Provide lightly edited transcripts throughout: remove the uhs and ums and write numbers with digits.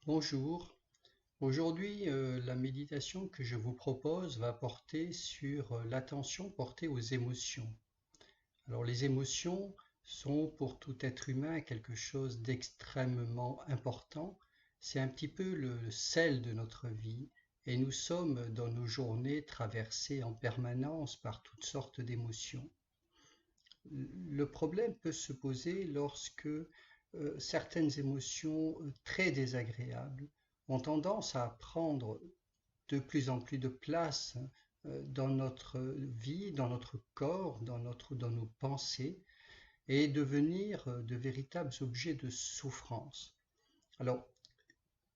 Bonjour. Aujourd'hui, la méditation que je vous propose va porter sur l'attention portée aux émotions. Alors, les émotions sont pour tout être humain quelque chose d'extrêmement important. C'est un petit peu le sel de notre vie et nous sommes dans nos journées traversées en permanence par toutes sortes d'émotions. Le problème peut se poser lorsque certaines émotions très désagréables ont tendance à prendre de plus en plus de place dans notre vie, dans notre corps, dans nos pensées, et devenir de véritables objets de souffrance. Alors,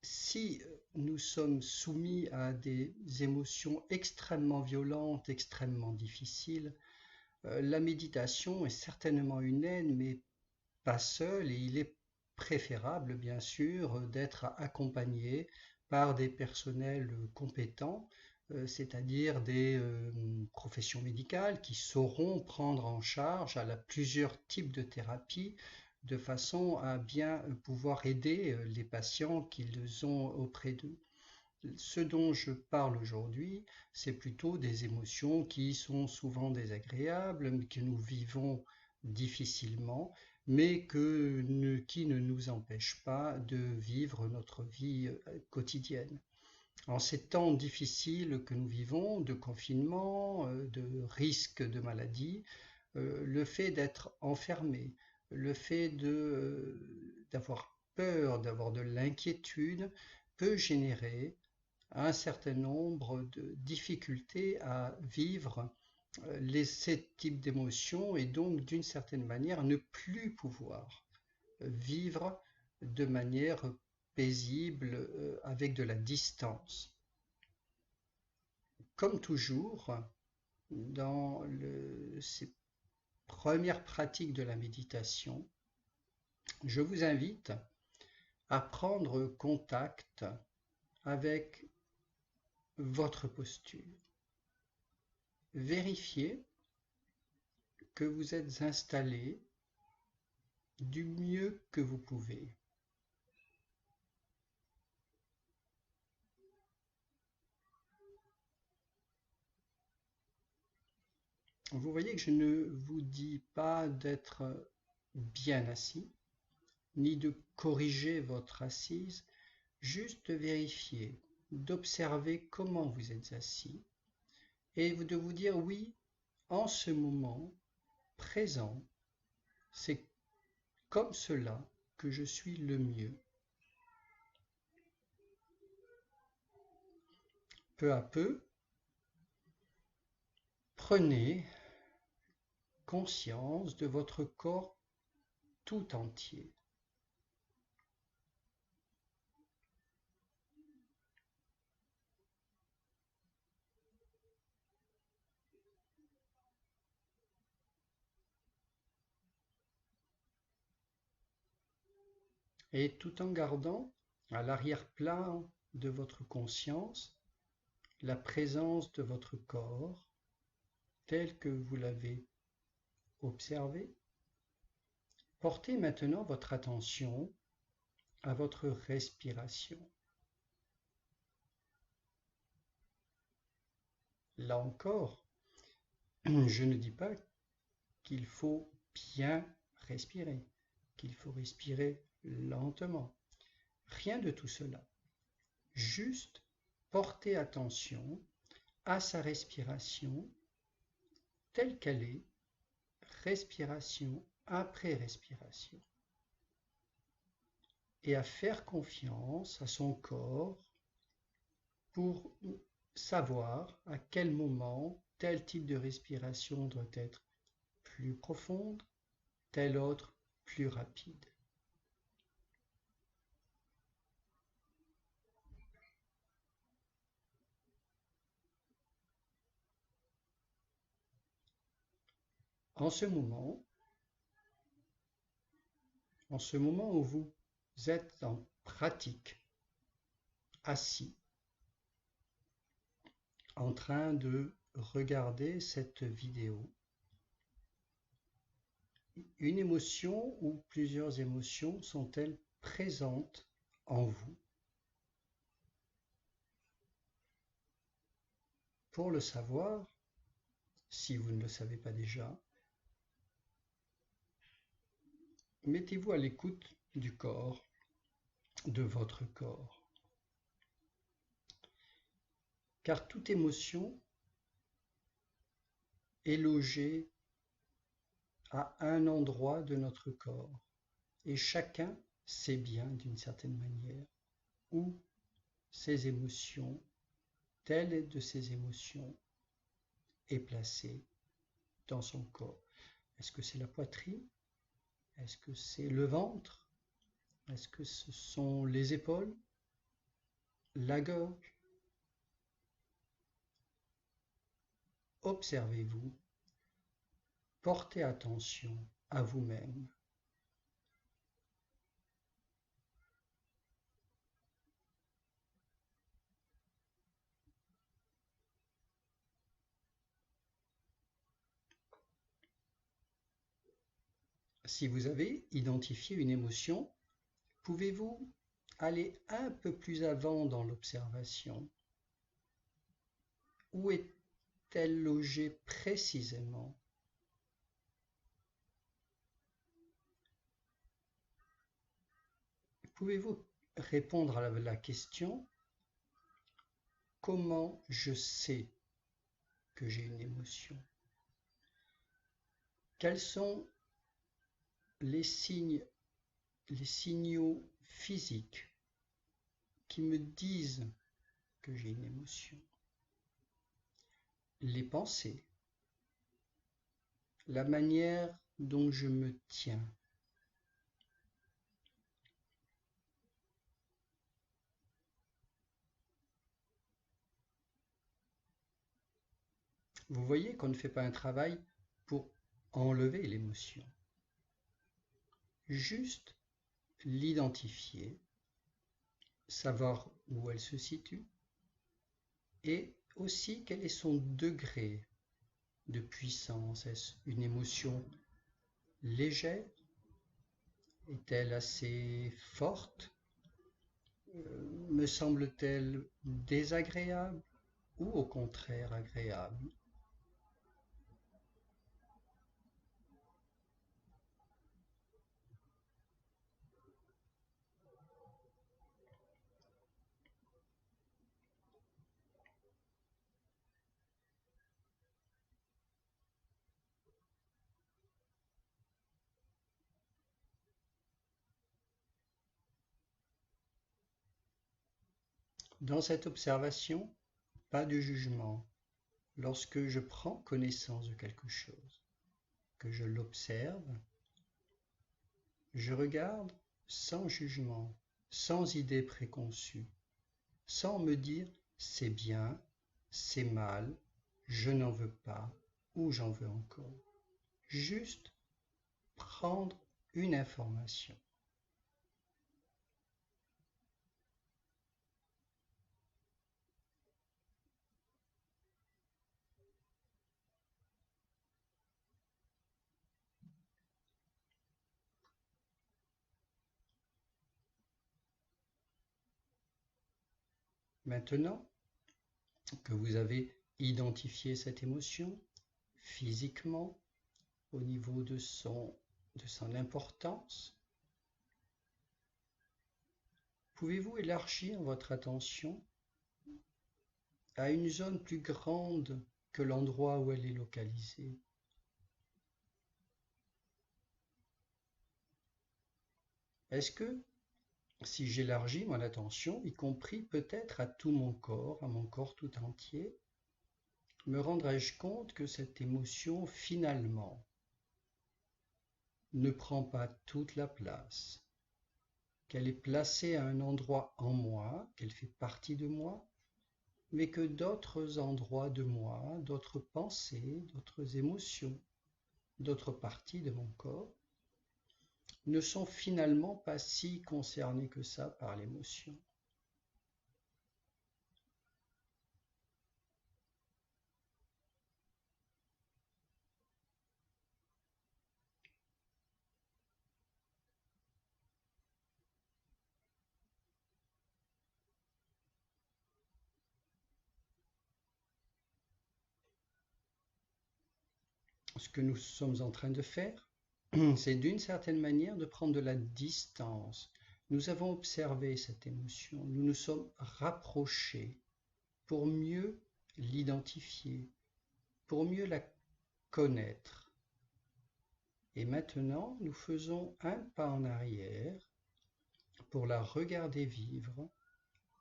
si nous sommes soumis à des émotions extrêmement violentes, extrêmement difficiles, la méditation est certainement une aide, mais pas seul, et il est préférable, bien sûr, d'être accompagné par des personnels compétents, c'est-à-dire des professions médicales qui sauront prendre en charge plusieurs types de thérapies de façon à bien pouvoir aider les patients qu'ils ont auprès d'eux. Ce dont je parle aujourd'hui, c'est plutôt des émotions qui sont souvent désagréables, que nous vivons difficilement, mais qui ne nous empêchent pas de vivre notre vie quotidienne. En ces temps difficiles que nous vivons, de confinement, de risque de maladie, le fait d'être enfermé, le fait d'avoir peur, d'avoir de l'inquiétude, peut générer un certain nombre de difficultés à vivre ces types d'émotions et donc d'une certaine manière ne plus pouvoir vivre de manière paisible avec de la distance. Comme toujours, dans ces premières pratiques de la méditation, je vous invite à prendre contact avec votre posture. Vérifiez que vous êtes installé du mieux que vous pouvez. Vous voyez que je ne vous dis pas d'être bien assis, ni de corriger votre assise, juste de vérifier, d'observer comment vous êtes assis, et de vous dire oui, en ce moment présent, c'est comme cela que je suis le mieux. Peu à peu, prenez conscience de votre corps tout entier. Et tout en gardant à l'arrière-plan de votre conscience la présence de votre corps tel que vous l'avez observé, portez maintenant votre attention à votre respiration. Là encore, je ne dis pas qu'il faut bien respirer, qu'il faut respirer lentement. Rien de tout cela. Juste porter attention à sa respiration telle qu'elle est, respiration après respiration, et à faire confiance à son corps pour savoir à quel moment tel type de respiration doit être plus profonde, tel autre plus rapide. En ce moment, où vous êtes en pratique, assis, en train de regarder cette vidéo, une émotion ou plusieurs émotions sont-elles présentes en vous? Pour le savoir, si vous ne le savez pas déjà, mettez-vous à l'écoute du corps, de votre corps. Car toute émotion est logée à un endroit de notre corps. Et chacun sait bien, d'une certaine manière, où ses émotions, telle de ses émotions, est placée dans son corps. Est-ce que c'est la poitrine? Est-ce que c'est le ventre? Est-ce que ce sont les épaules? La gorge? Observez-vous, portez attention à vous-même. Si vous avez identifié une émotion, pouvez-vous aller un peu plus avant dans l'observation? Où est-elle logée précisément? Pouvez-vous répondre à la question: comment je sais que j'ai une émotion? Quels sont les signes, les signaux physiques qui me disent que j'ai une émotion? Les pensées, la manière dont je me tiens. Vous voyez qu'on ne fait pas un travail pour enlever l'émotion, juste l'identifier, savoir où elle se situe et aussi quel est son degré de puissance. Est-ce une émotion légère? Est-elle assez forte? Me semble-t-elle désagréable ou au contraire agréable? Dans cette observation, pas de jugement. Lorsque je prends connaissance de quelque chose, que je l'observe, je regarde sans jugement, sans idée préconçue, sans me dire c'est bien, c'est mal, je n'en veux pas ou j'en veux encore. Juste prendre une information. Maintenant que vous avez identifié cette émotion physiquement, au niveau de son importance, pouvez-vous élargir votre attention à une zone plus grande que l'endroit où elle est localisée? Est-ce que, si j'élargis mon attention, y compris peut-être à tout mon corps, à mon corps tout entier, me rendrai-je compte que cette émotion, finalement, ne prend pas toute la place, qu'elle est placée à un endroit en moi, qu'elle fait partie de moi, mais que d'autres endroits de moi, d'autres pensées, d'autres émotions, d'autres parties de mon corps, ne sont finalement pas si concernés que ça par l'émotion. Ce que nous sommes en train de faire, c'est d'une certaine manière de prendre de la distance. Nous avons observé cette émotion, nous nous sommes rapprochés pour mieux l'identifier, pour mieux la connaître. Et maintenant, nous faisons un pas en arrière pour la regarder vivre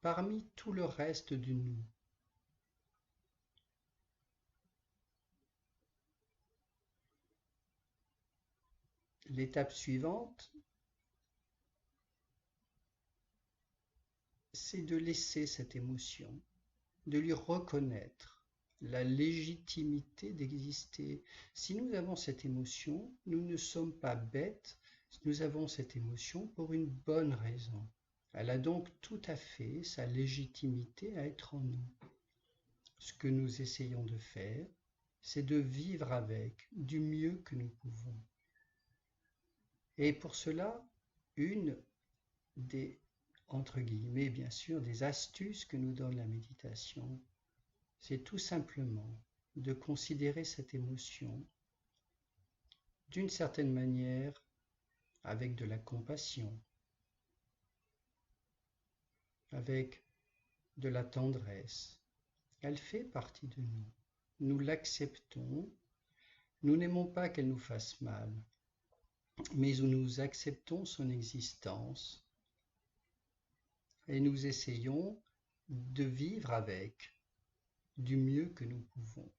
parmi tout le reste de nous. L'étape suivante, c'est de laisser cette émotion, de lui reconnaître la légitimité d'exister. Si nous avons cette émotion, nous ne sommes pas bêtes, nous avons cette émotion pour une bonne raison. Elle a donc tout à fait sa légitimité à être en nous. Ce que nous essayons de faire, c'est de vivre avec du mieux que nous pouvons. Et pour cela, une des, entre guillemets, bien sûr, des astuces que nous donne la méditation, c'est tout simplement de considérer cette émotion d'une certaine manière avec de la compassion, avec de la tendresse. Elle fait partie de nous. Nous l'acceptons. Nous n'aimons pas qu'elle nous fasse mal, mais nous acceptons son existence et nous essayons de vivre avec du mieux que nous pouvons.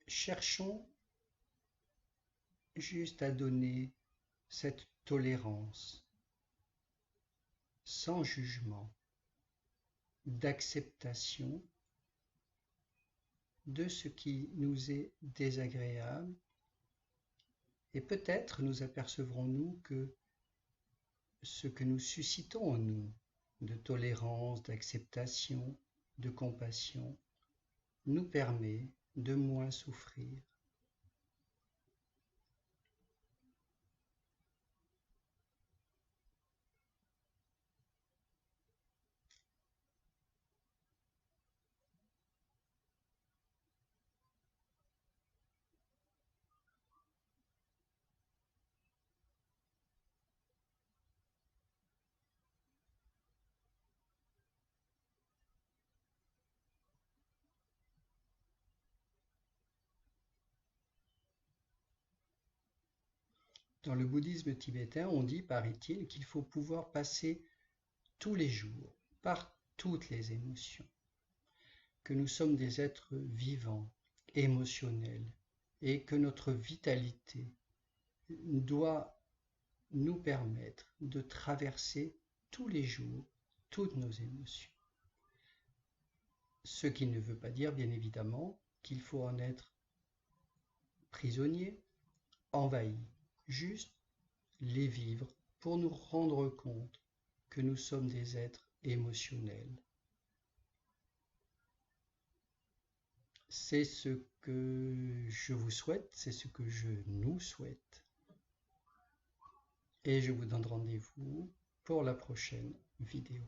Cherchons juste à donner cette tolérance, sans jugement, d'acceptation de ce qui nous est désagréable, et peut-être nous apercevrons-nous que ce que nous suscitons en nous, de tolérance, d'acceptation, de compassion, nous permet de moins souffrir. Dans le bouddhisme tibétain, on dit, paraît-il, qu'il faut pouvoir passer tous les jours par toutes les émotions, que nous sommes des êtres vivants, émotionnels, et que notre vitalité doit nous permettre de traverser tous les jours toutes nos émotions. Ce qui ne veut pas dire, bien évidemment, qu'il faut en être prisonnier, envahi, juste les vivre pour nous rendre compte que nous sommes des êtres émotionnels. C'est ce que je vous souhaite, c'est ce que je nous souhaite. Et je vous donne rendez-vous pour la prochaine vidéo.